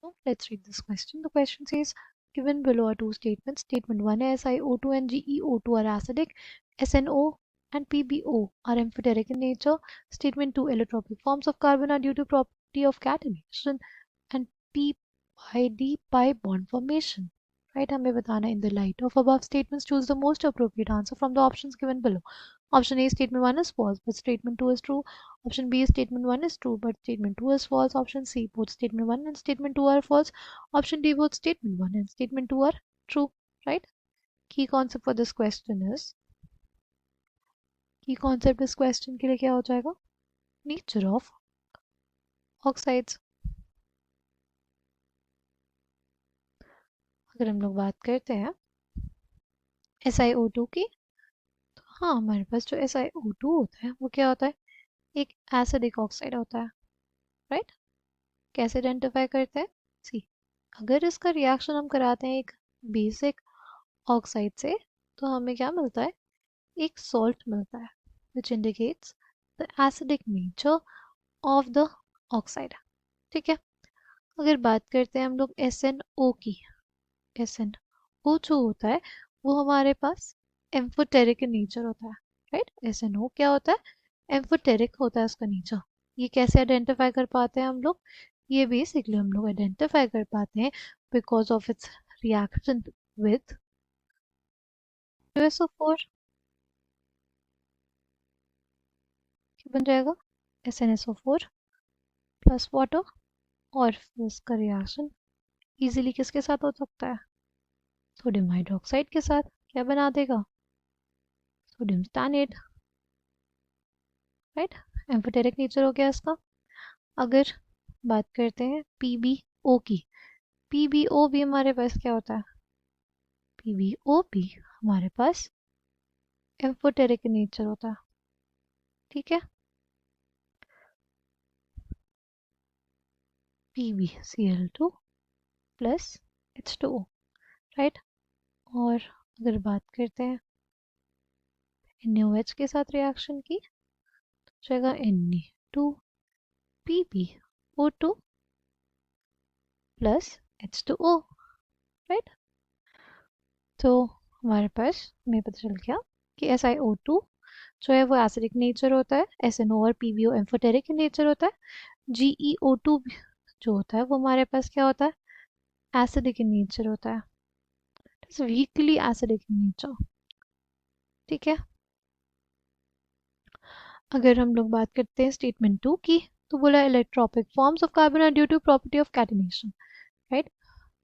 So let's read this question. The question says, given below are two statements. Statement 1 is SiO2 and GeO2 are acidic, SNO and PbO are amphoteric in nature. Statement 2, allotropic forms of carbon are due to property of catenation and p pi d pi bond formation. Right, हमें बताना in the light of above statements, choose the most appropriate answer from the options given below. Option A, statement 1 is false, but statement 2 is true. Option B, statement 1 is true, but statement 2 is false. Option C, both statement 1 and statement 2 are false. Option D, both statement 1 and statement 2 are true. Right? Key concept for this question is, key concept इस question के लिए क्या हो जाएगा? Nature of oxides. अगर हम लोग बात करते हैं SiO2 की, तो हाँ, हमारे पास जो SiO2 होता है वो क्या होता है? एक एसिडिक ऑक्साइड होता है. राइट? कैसे आइडेंटिफाई करते हैं? सी, अगर इसका रिएक्शन हम कराते हैं एक बेसिक ऑक्साइड से, तो हमें क्या मिलता है? एक सॉल्ट मिलता है, which indicates the acidic nature of the oxide. ठीक है. अगर बात करते हैं हम लोग SNO की, SNO जो होता है वो हमारे पास एम्फोटेरिक नेचर होता है. राइट? SNO क्या होता है? एम्फोटेरिक होता है उसका नेचर. ये कैसे आइडेंटिफाई कर पाते हैं हम लोग? ये बेसिकली हम लोग आइडेंटिफाई कर पाते हैं because of its reaction with SO4. क्या बन जाएगा? SnSO4 plus water. और फिर इसका रिएक्शन इजीली किसके साथ हो सकता है? सोडियम हाइड्रोक्साइड के साथ. क्या बना देगा? सोडियम स्टैनेट. राइट? एम्फोटेरिक नेचर हो गया इसका. अगर बात करते हैं PbO की, PbO भी हमारे पास क्या होता है? PbO भी हमारे पास एम्फोटेरिक नेचर होता है. ठीक है. PbCl2 plus H2O. राइट? और अगर बात करते हैं NaOH के साथ रिएक्शन की, तो जाएगा Na2PbO2 प्लस H2O. राइट? तो हमारे पास हमें पता चल गया कि SiO2 जो है वो एसिडिक नेचर होता है, SNO और PbO एम्फोटेरिक नेचर होता है, GeO2 जो होता है वो हमारे पास क्या होता है? एसिडिक नेचर होता है. It is weakly acidic nature. ठीक है. अगर हम लोग बात करते हैं स्टेटमेंट 2 की, तो बोला allotropic forms of carbon are due to property of catenation. Right?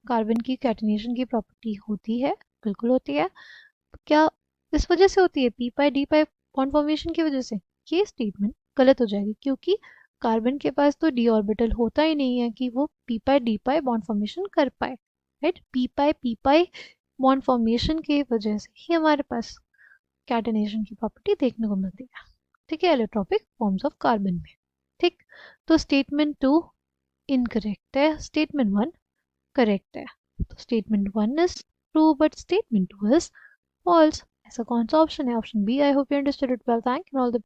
Carbon की कैटिनेशन की प्रॉपर्टी होती है, बिल्कुल होती है. क्या इस वजह से होती है? पी पाई डी पाई बॉन्ड फॉर्मेशन की वजह से? ये स्टेटमेंट गलत हो जाएगी, क्योंकि कार्बन के पास तो डी ऑर्बिटल होता ही नहीं है कि वो पी पाई डी पाई बॉन्ड फॉर्मेशन कर पाए. Right? P pi bond formation की वजह से ही हमारे पास कैटिनेशन की प्रॉपर्टी देखने को मिलती है. ठीक है, एलोट्रोपिक फॉर्म्स ऑफ कार्बन में. ठीक. तो स्टेटमेंट 2 इनकरेक्ट है, स्टेटमेंट 1 करेक्ट है. तो statement 1 is true but statement 2 is false. ऐसा कौन सा ऑप्शन है? Option B. I hope you understood it well. Thank you all the